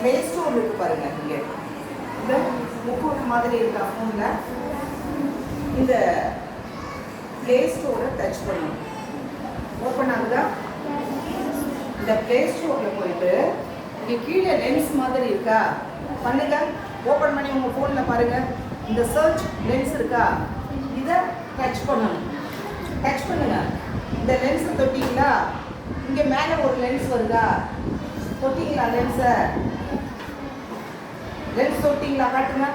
Play store இருக்குது பாருங்கள். இங்கே இந்த முக்கூர் மாதிரி இருக்கா ஃபோனில், இந்த ப்ளே ஸ்டோரை டச் பண்ணணும். ஓப்பன் ஆகுதா? இந்த ப்ளே ஸ்டோரில் போயிட்டு இங்கே கீழே லென்ஸ் மாதிரி இருக்கா, பண்ணுங்க. ஓப்பன் பண்ணி உங்கள் ஃபோனில் பாருங்கள். இந்த சர்ச் லென்ஸ் இருக்கா, இதை டச் பண்ணணும். டச் பண்ணுங்க. இந்த லென்ஸை தொட்டிங்களா, இங்கே மேலே ஒரு லென்ஸ் வருதா, தொட்டிங்களா லென்ஸை? லென்ஸ் தொட்டிங்களா? காட்டுங்க.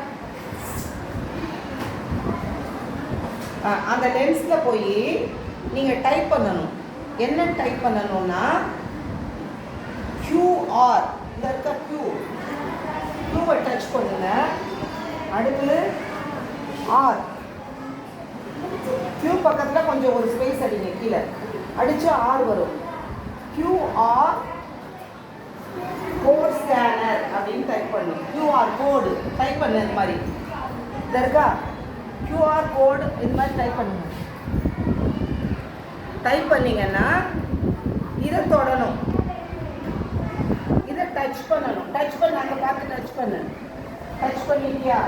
அந்த லென்ஸில் போய் நீங்கள் டைப் பண்ணணும். என்ன டைப் பண்ணணும்னா QR, இந்த இருக்க Qவை டச் பண்ணுங்க. அடுத்து R, Q பக்கத்தில் கொஞ்சம் ஒரு ஸ்பேஸ் அடிங்க, கீழே அடிச்சு R வரும். QR கோட் ஸ்கேனர் அப்படின்னு டைப் பண்ணு. QR கோடு டைப் பண்ணு. இந்த மாதிரி இந்த இருக்கா QR கோடு, இது மாதிரி டைப் பண்ணுங்க. டைப் பண்ணிங்கன்னா இதை தொடணும், இதை டச் பண்ணணும். டச் பண்ண அங்கே பார்த்து டச் பண்ணு. டச் பண்ணிட்டியா?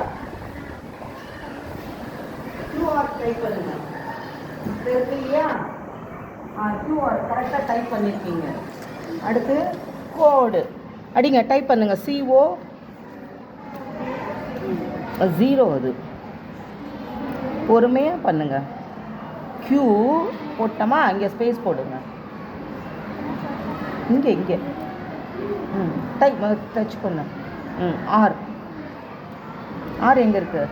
QR டைப் பண்ணுங்க. இருக்கு இல்லையா? QR கரெக்டாக டைப் பண்ணியிருக்கீங்க. அடுத்து கோடு அடிங்க, டைப் பண்ணுங்க. CO 0, அது பொறுமையாக பண்ணுங்க. Q போட்டோமா, இங்கே ஸ்பேஸ் போடுங்க. இங்கே டைப் டச் பண்ண. R எங்கே இருக்கு?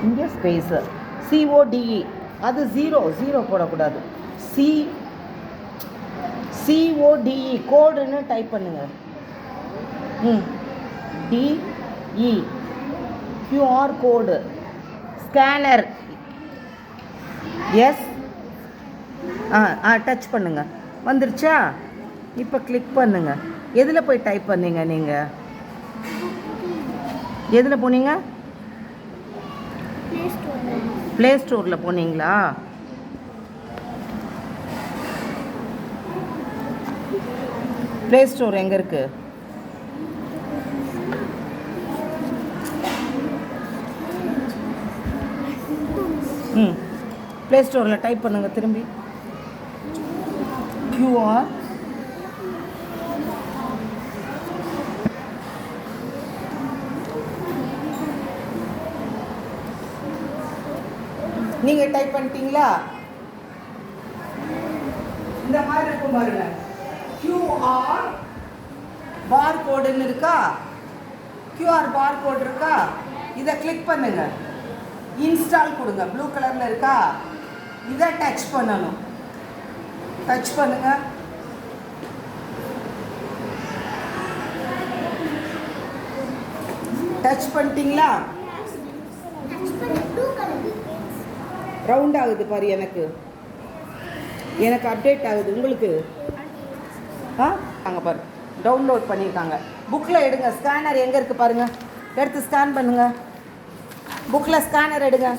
இங்கே ஸ்பேஸு. CODE, அது 0 போடக்கூடாது. CODE கோடுன்னு டைப் பண்ணுங்க. DE QR கோடு. ஸ்கேனர் எஸ் டச் பண்ணுங்க. வந்துருச்சா? இப்போ கிளிக் பண்ணுங்க. எதில் போய் டைப் பண்ணீங்க? நீங்கள் எதில் போனீங்க? ப்ளே ஸ்டோரில் போனீங்களா? ப்ளே ஸ்டோர் எங்கே இருக்கு? ப்ளே ஸ்டோரில் டைப் பண்ணுங்கள். திரும்பி QR நீங்கள் டைப் பண்ணிட்டீங்களா? இந்த மாதிரி இருக்கும் பாருங்க. QR பார் கோடுன்னு இருக்கா, QR பார் கோடு இருக்கா, இதை கிளிக் பண்ணுங்க. இன்ஸ்டால் கொடுங்க. ப்ளூ கலரில் இருக்கா, இதை டச் பண்ணணும். டச் பண்ணுங்க. டச் பண்ணிட்டீங்களா? ரவுண்ட் ஆகுது பாரு. எனக்கு அப்டேட் ஆகுது. உங்களுக்கு அங்கே பாரு, டவுன்லோட் பண்ணியிருக்காங்க. புக்கில் எடுங்க. ஸ்கேனர் எங்கே இருக்குது பாருங்கள். எடுத்து ஸ்கேன் பண்ணுங்க. புக்கில் ஸ்கேனர் எடுங்க.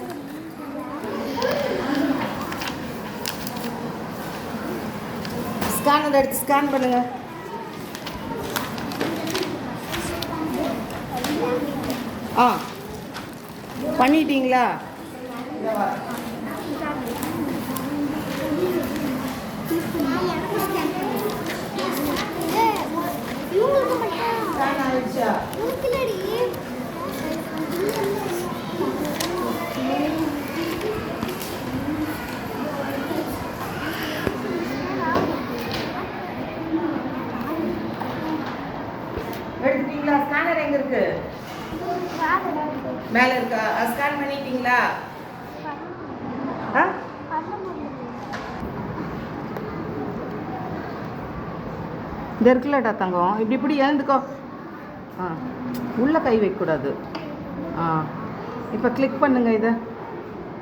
ஸ்கேனர் எடுத்து ஸ்கேன் பண்ணுங்க. பண்ணிட்டீங்களா? எடுத்துட்டீங்களா? ஸ்கேனர் எங்க இருக்கு? மேல இருக்கா? ஸ்கேன் பண்ணிட்டீங்களா? இந்த இருக்குல்லடா தங்கம், இப்படி எழுந்துக்கோ. உள்ள கை வைக்கக்கூடாது. இப்போ கிளிக் பண்ணுங்க. இதை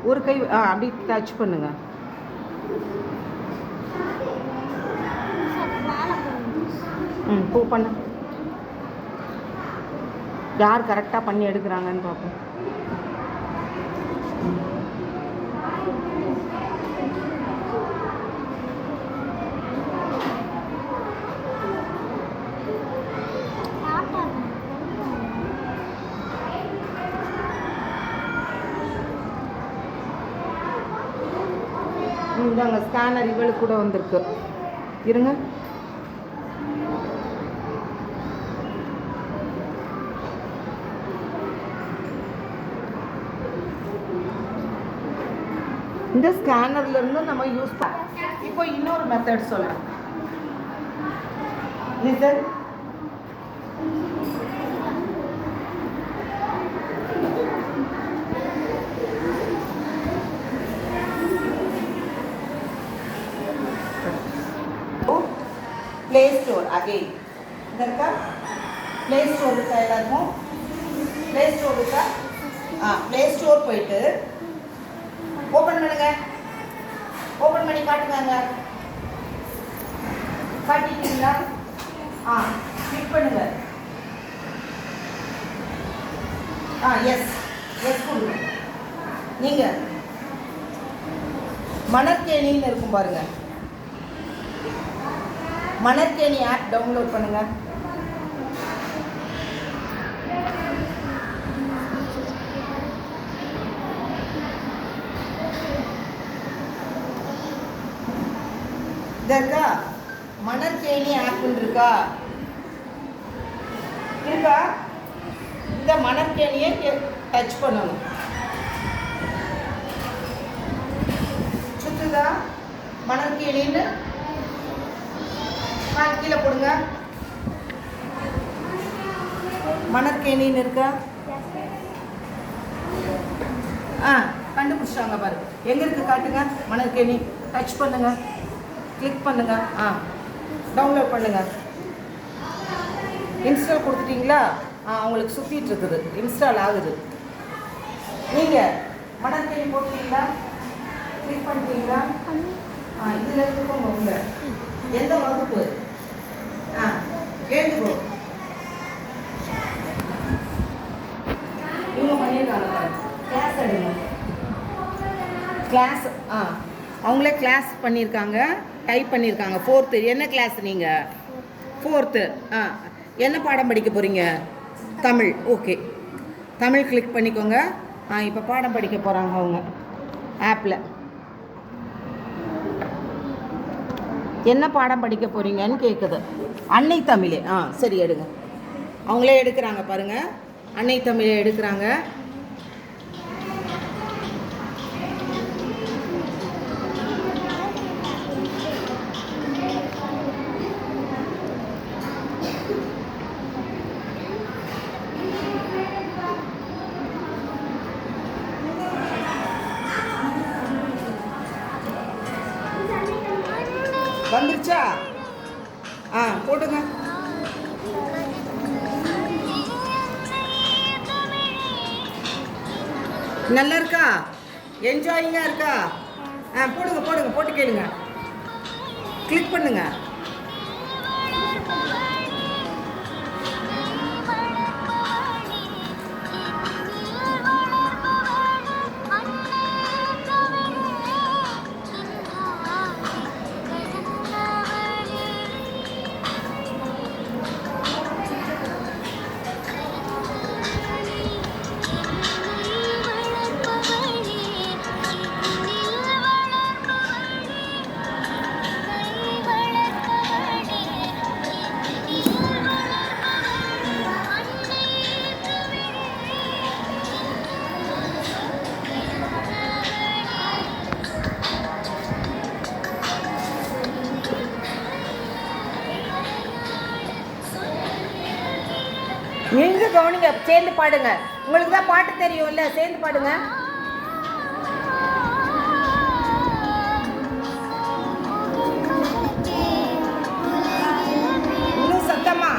ஒரு கை அப்படி டச் பண்ணுங்க. பூ பண்ணு. யார் கரெக்டாக பண்ணி எடுக்கிறாங்கன்னு பார்ப்போம். இந்தாங்க ஸ்கேனர் இவளுக்கு கூட வந்திருக்கு. இருங்க. இந்த ஸ்கேனர்ல இருந்து நம்ம யூஸ் இப்போ இன்னொரு மெத்தட் சொல்றேன். லிசன். प्ले स्टोर अगेन इधर प्ले स्टोर எல்லாரும் प्ले स्टोर प्ले स्टोर போயிட்டு ஓபன் பண்ணுங்க. ஓபன் பண்ணி காட்டுங்க. காட்டிட்டீங்களா? கிளிக் பண்ணுங்க. எஸ் எஸ் கொடுங்க. நீங்க மணற்கேணின்னு இருக்கும் பாருங்க. மணற்கேணி ஆப் டவுன்லோட் பண்ணுங்க. இருக்கா மணற்கேணி ஆப் இருக்கா? இந்த மணற்கேணியை டச் பண்ணணும். சுத்துதா மணற்கேணின்னு கீழே போடுங்க. மணற்கேணின்னு இருக்கா? கண்டுபிடிச்சாங்க பாருங்க. எங்க இருக்கு காட்டுங்க. மணற்கேணி டச் பண்ணுங்க. கிளிக் பண்ணுங்க. டவுன்லோட் பண்ணுங்க. இன்ஸ்டால் கொடுத்துட்டீங்களா? அவங்களுக்கு சுற்றிட்டு இருக்குது. இன்ஸ்டால் ஆகுது. நீங்கள் மணற்கேணி போட்டீங்களா? கிளிக் பண்ணிட்டீங்களா? இதில் இருக்கோங்க. உங்க எந்த வகுப்பு? எழுந்துக்கோ. இவங்க பண்ணியிருக்காங்க. கிளாஸ் எடுங்க. கிளாஸ் அவங்களே கிளாஸ் பண்ணியிருக்காங்க. டைப் பண்ணியிருக்காங்க. 4th. என்ன கிளாஸ் நீங்கள்? 4th. என்ன பாடம் படிக்க போகிறீங்க? தமிழ். ஓகே, தமிழ் கிளிக் பண்ணிக்கோங்க. இப்போ பாடம் படிக்க போகிறாங்க அவங்க ஆப்பில். என்ன பாடம் படிக்க போகிறீங்கன்னு கேட்குது. அன்னை தமிழே. சரி எடுங்க. அவங்களே எடுக்கிறாங்க பாருங்கள். அன்னை தமிழை எடுக்கிறாங்க. வந்துருச்சா? போடுங்க. நல்லா இருக்கா? என்ஜாயிங்காக இருக்கா? போடுங்க போடுங்க. போட்டு கேளுங்க. கிளிக் பண்ணுங்க. நீங்கள் கவனிங்க. சேர்ந்து பாடுங்க. உங்களுக்கு தான் பாட்டு தெரியும்ல, சேர்ந்து பாடுங்க. இன்னும் சத்தமா.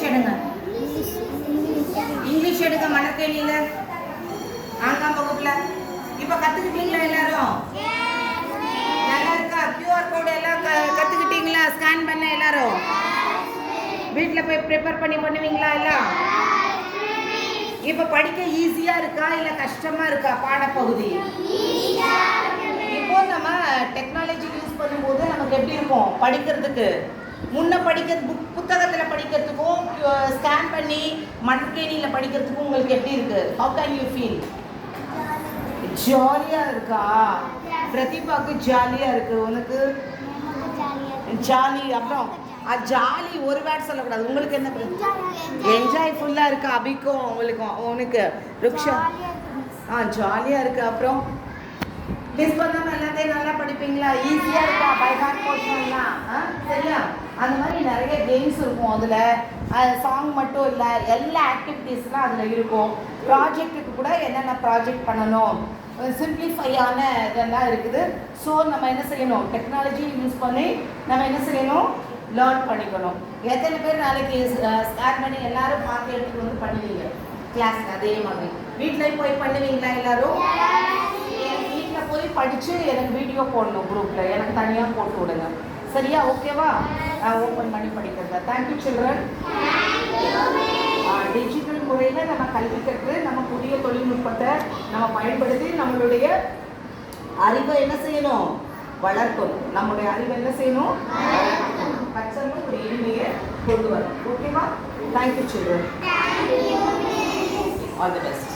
எடுங்க. இங்கிலீஷ் எடுக்க மணற்கேணியில் 4ஆம் வகுப்புல. இப்போ கற்றுக்கிட்டீங்களா எல்லாரும்? நல்லா இருக்கா? கியூஆர் கோடு எல்லாம் கற்றுக்கிட்டீங்களா? ஸ்கேன் பண்ண எல்லாரும் வீட்டில் போய் ப்ரிப்பேர் பண்ணி பண்ணுவீங்களா எல்லாம்? இப்போ படிக்க ஈஸியாக இருக்கா இல்லை கஷ்டமாக இருக்கா பாடப்பகுதி? இப்போ நம்ம டெக்னாலஜி யூஸ் பண்ணும்போது நமக்கு எப்படி இருக்கும் படிக்கிறதுக்கு? முன்ன புத்தகத்தில் படிக்கிறதுக்கும் ஸ்கேன் பண்ணி மணற்கேணியில் படிக்கிறதுக்கும் உங்களுக்கு எப்படி இருக்கு? How can you feel? ஜாலியாக இருக்கா? பிரதிபாவுக்கு ஜாலியாக இருக்கு. உனக்கு ஜாலி. அப்புறம் ஜாலி ஒரு வேர்ட் சொல்லக்கூடாது. உங்களுக்கு என்ன? என்ஜாய் ஃபுல்லாக இருக்கா? அபிக்கும் உங்களுக்கும் உனக்கு ருக்ஷா ஜாலியாக இருக்கு. அப்புறம் மிஸ் பண்ணாமல் எல்லாத்தையும் நல்லா படிப்பீங்களா? ஈஸியாக இருக்கா பை ஹார்ட் போர்ஷன்லாம்? சரியா? அந்த மாதிரி நிறைய கேம்ஸ் இருக்கும் அதில். சாங் மட்டும் இல்லை, எல்லா ஆக்டிவிட்டீஸ்லாம் அதில் இருக்கும். ப்ராஜெக்ட்டுக்கு கூட என்னென்ன ப்ராஜெக்ட் பண்ணணும், சிம்பிளிஃபையான இதெல்லாம் இருக்குது. ஸோ நம்ம என்ன செய்யணும்? டெக்னாலஜி யூஸ் பண்ணி நம்ம என்ன செய்யணும்? லேர்ன் பண்ணிக்கணும். எத்தனை பேர் நாளைக்கு ஸ்கேன் பண்ணி எல்லாரும் பார்த்து எடுத்துகிட்டு வந்து பண்ணுவீங்க கிளாஸ்க்கு? அதே மாதிரி வீட்டிலையும் போய் பண்ணுவீங்களா எல்லாரும்? வீட்டில் போய் படித்து எனக்கு வீடியோ போடணும் குரூப்பில், எனக்கு தனியாக போட்டு விடுங்க. சரியா? ஓகேவா? ஓப்பன் பண்ணி படிக்கிறதா. Thank you children. டிஜிட்டல் முறையில் நம்ம கல்வி கற்று நம்ம புதிய தொழில்நுட்பத்தை நம்ம பயன்படுத்தி நம்மளுடைய அறிவை என்ன செய்யணும்? வளர்க்கணும். நம்முடைய அறிவை என்ன செய்யணும்? கற்றல் ஒரு எளிமையை கொண்டு வரும். ஓகேவா? Thank you children. All the best.